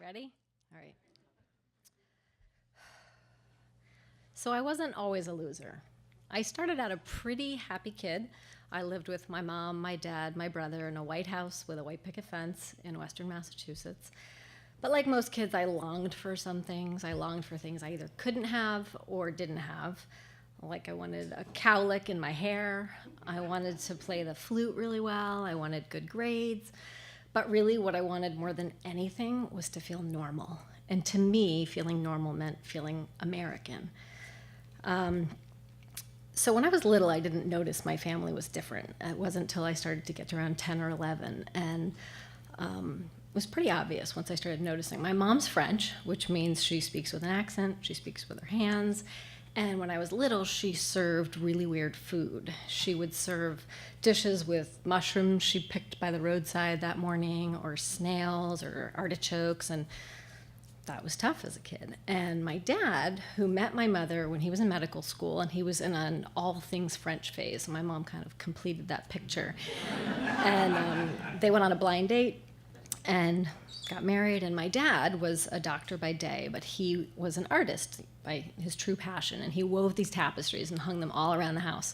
Ready? All right. So I wasn't always a loser. I started out a pretty happy kid. I lived with my mom, my dad, my brother in a white house with a white picket fence in western Massachusetts. But like most kids, I longed for some things. I longed for things I either couldn't have or didn't have. Like I wanted a cowlick in my hair. I wanted to play the flute really well. I wanted good grades. But really what I wanted more than anything was to feel normal. And to me, feeling normal meant feeling American. So when I was little, I didn't notice my family was different. It wasn't until I started to get to around 10 or 11. And it was pretty obvious once I started noticing. My mom's French, which means she speaks with an accent, she speaks with her hands. And when I was little, she served really weird food. She would serve dishes with mushrooms she picked by the roadside that morning, or snails, or artichokes, and that was tough as a kid. And my dad, who met my mother when he was in medical school, and he was in an all things French phase, my mom kind of completed that picture. And they went on a blind date and got married, and my dad was a doctor by day, but he was an artist by his true passion, and he wove these tapestries and hung them all around the house.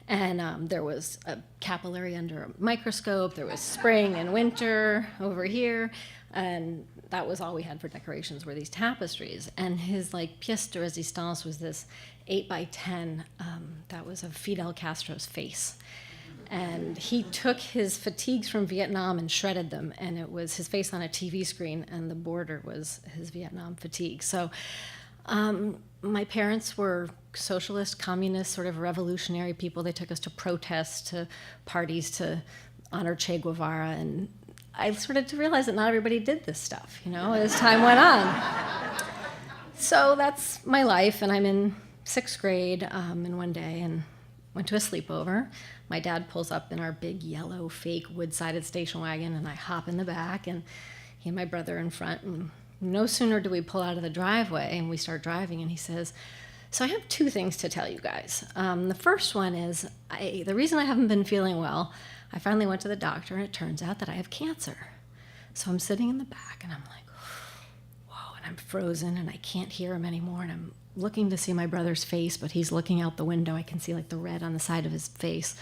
And there was a capillary under a microscope, there was spring and winter over here, and that was all we had for decorations, were these tapestries. And his like pièce de résistance was this 8x10 that was of Fidel Castro's face. And he took his fatigues from Vietnam and shredded them, and it was his face on a TV screen, and the border was his Vietnam fatigue. So my parents were socialist, communist, sort of revolutionary people. They took us to protests, to parties to honor Che Guevara, and I started to realize that not everybody did this stuff, as time went on. So that's my life, and I'm in 6th grade in one day, and went to a sleepover. My dad pulls up in our big yellow fake wood-sided station wagon, and I hop in the back, and he and my brother in front. And no sooner do we pull out of the driveway and we start driving, and he says, "So I have 2 things to tell you guys. The first one is the reason I haven't been feeling well, I finally went to the doctor, and it turns out that I have cancer." So I'm sitting in the back, and I'm like, whoa, and I'm frozen, and I can't hear him anymore, and I'm looking to see my brother's face, but he's looking out the window. I can see like the red on the side of his face,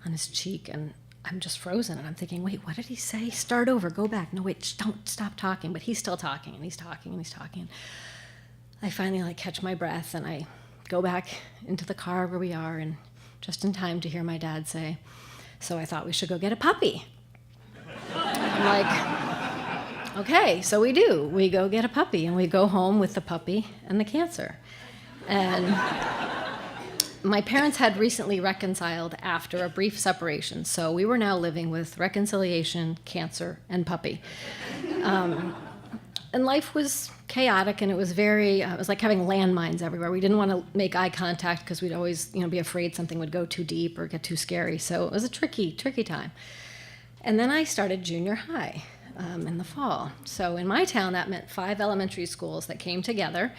on his cheek, and I'm just frozen. And I'm thinking, wait, what did he say? Start over, go back. No, wait, don't stop talking. But he's still talking, and he's talking, and he's talking. I finally catch my breath, and I go back into the car where we are, and just in time to hear my dad say, "So I thought we should go get a puppy." I'm like, okay, so we do. We go get a puppy, and we go home with the puppy and the cancer. And my parents had recently reconciled after a brief separation, so we were now living with reconciliation, cancer, and puppy. And life was chaotic, and it was it was like having landmines everywhere. We didn't want to make eye contact because we'd always be afraid something would go too deep or get too scary. So it was a tricky time. And then I started junior high in the fall. So in my town, that meant 5 elementary schools that came together,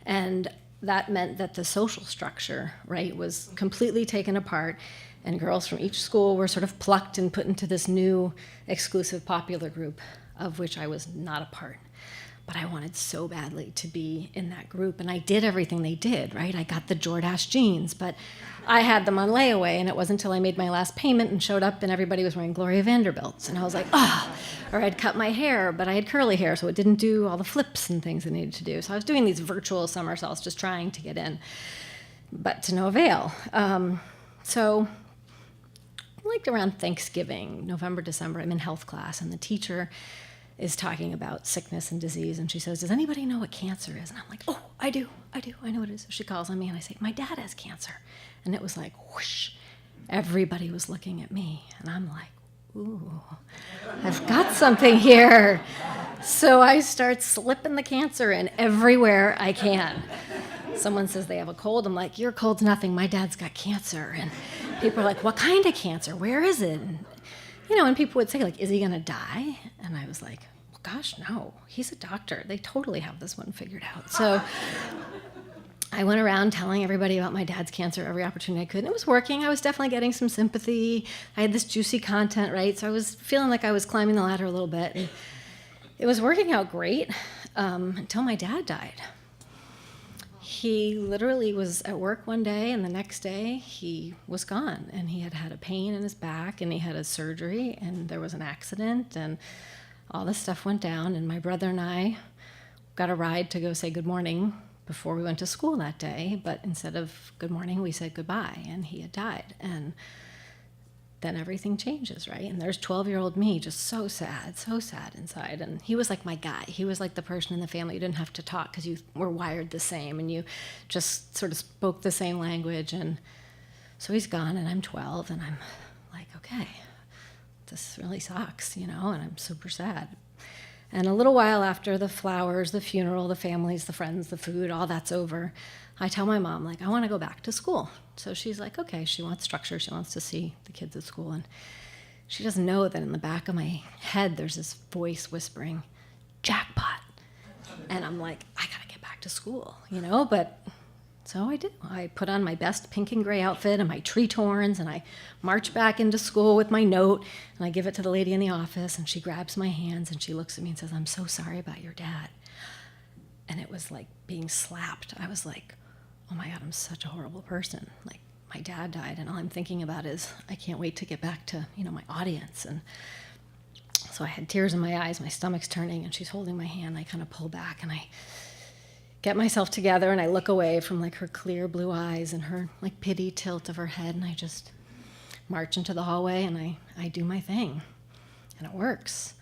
and that meant that the social structure, right, was completely taken apart, and girls from each school were sort of plucked and put into this new exclusive popular group, of which I was not a part. But I wanted so badly to be in that group, and I did everything they did, right? I got the Jordache jeans, but I had them on layaway, and it wasn't until I made my last payment and showed up and everybody was wearing Gloria Vanderbilts, and I was like, or I'd cut my hair, but I had curly hair, so it didn't do all the flips and things it needed to do. So I was doing these virtual somersaults, just trying to get in, but to no avail. So like around Thanksgiving, November, December, I'm in health class, and the teacher is talking about sickness and disease, and she says, "Does anybody know what cancer is?" And I'm like, "Oh, I do, I know what it is." So she calls on me, and I say, "My dad has cancer." And it was like, whoosh, everybody was looking at me, and I'm like, ooh, I've got something here. So I start slipping the cancer in everywhere I can. Someone says they have a cold. I'm like, "Your cold's nothing, my dad's got cancer." And people are like, "What kind of cancer? Where is it?" And people would say, like, "Is he gonna die?" And I was like, well, gosh, no, he's a doctor. They totally have this one figured out. So I went around telling everybody about my dad's cancer every opportunity I could, and it was working. I was definitely getting some sympathy. I had this juicy content, right? So I was feeling like I was climbing the ladder a little bit. And It was working out great until my dad died. He literally was at work one day, and the next day he was gone. And he had had a pain in his back, and he had a surgery, and there was an accident, and all this stuff went down. And my brother and I got a ride to go say good morning before we went to school that day. But instead of good morning, we said goodbye, and he had died. And then everything changes, right? And there's 12-year-old me just so sad inside. And he was like my guy. He was like the person in the family you didn't have to talk because you were wired the same and you just sort of spoke the same language. And so he's gone, and I'm 12, and I'm like, okay, this really sucks, and I'm super sad. And a little while after the flowers, the funeral, the families, the friends, the food, all that's over, I tell my mom, like, I want to go back to school. So she's like, okay, she wants structure. She wants to see the kids at school. And she doesn't know that in the back of my head, there's this voice whispering, jackpot. And I'm like, I got to get back to school, but so I do. I put on my best pink and gray outfit and my tree torns, and I march back into school with my note, and I give it to the lady in the office, and she grabs my hands, and she looks at me and says, I'm so sorry about your dad. And it was like being slapped. I was like, oh my God, I'm such a horrible person. Like, my dad died, and all I'm thinking about is I can't wait to get back to, my audience. And so I had tears in my eyes, my stomach's turning, and she's holding my hand. I kind of pull back, and I get myself together, and I look away from like her clear blue eyes and her like pity tilt of her head, and I just march into the hallway, and I do my thing, and it works.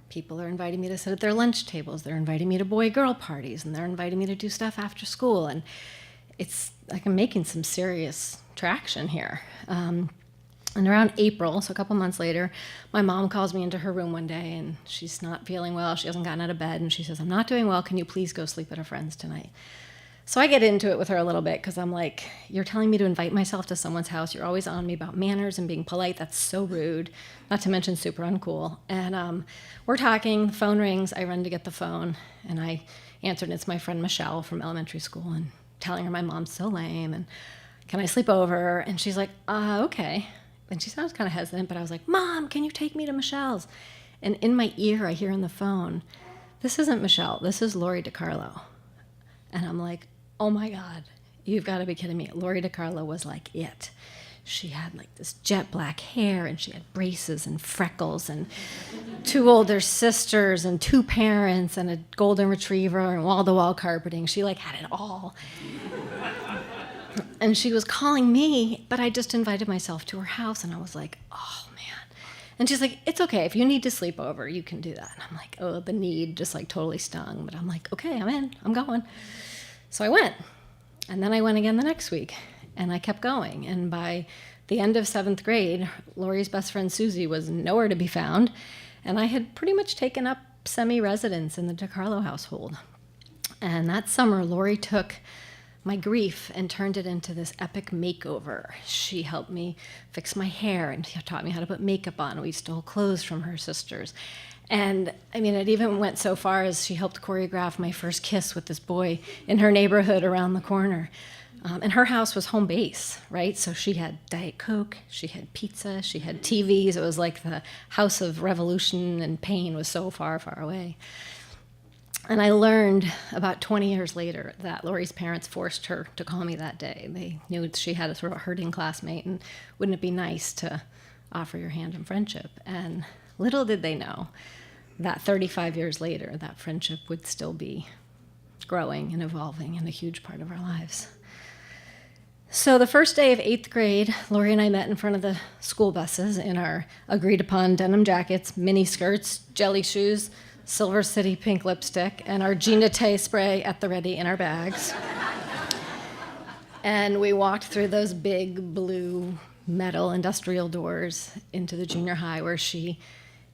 People are inviting me to sit at their lunch tables. They're inviting me to boy-girl parties, and they're inviting me to do stuff after school, and it's like I'm making some serious traction here. And around April, so a couple months later, my mom calls me into her room one day, and she's not feeling well. She hasn't gotten out of bed, and she says, I'm not doing well. Can you please go sleep at a friend's tonight? So I get into it with her a little bit because I'm like, you're telling me to invite myself to someone's house. You're always on me about manners and being polite. That's so rude, not to mention super uncool. And we're talking, the phone rings. I run to get the phone, and I answered, and it's my friend Michelle from elementary school, and telling her my mom's so lame, and can I sleep over? And she's like, okay. And she sounds kind of hesitant, but I was like, Mom, can you take me to Michelle's? And in my ear, I hear on the phone, this isn't Michelle, this is Lori DiCarlo. And I'm like, oh my God, you've got to be kidding me. Lori DiCarlo was like it. She had like this jet black hair, and she had braces and freckles and 2 older sisters and 2 parents and a golden retriever and wall-to-wall carpeting. She like had it all. And she was calling me, but I just invited myself to her house, and I was like, oh man. And she's like, it's okay, if you need to sleep over, you can do that. And I'm like, oh, the need just like totally stung. But I'm like, okay, I'm in, I'm going. So I went. And then I went again the next week, and I kept going. And by the end of 7th grade, Lori's best friend Susie was nowhere to be found, and I had pretty much taken up semi-residence in the DiCarlo household. And that summer, Lori took my grief and turned it into this epic makeover. She helped me fix my hair and taught me how to put makeup on. We stole clothes from her sisters. And I mean, it even went so far as she helped choreograph my first kiss with this boy in her neighborhood around the corner. And her house was home base, right? So she had Diet Coke, she had pizza, she had TVs. It was like the house of revolution and pain was so far, far away. And I learned about 20 years later that Lori's parents forced her to call me that day. They knew she had a sort of hurting classmate, and wouldn't it be nice to offer your hand in friendship? And little did they know that 35 years later, that friendship would still be growing and evolving and a huge part of our lives. So the first day of 8th grade, Lori and I met in front of the school buses in our agreed-upon denim jackets, mini skirts, jelly shoes, Silver City pink lipstick, and our Gina Tay spray at the ready in our bags. And we walked through those big blue metal industrial doors into the junior high, where she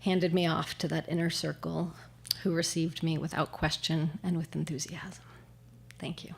handed me off to that inner circle who received me without question and with enthusiasm. Thank you.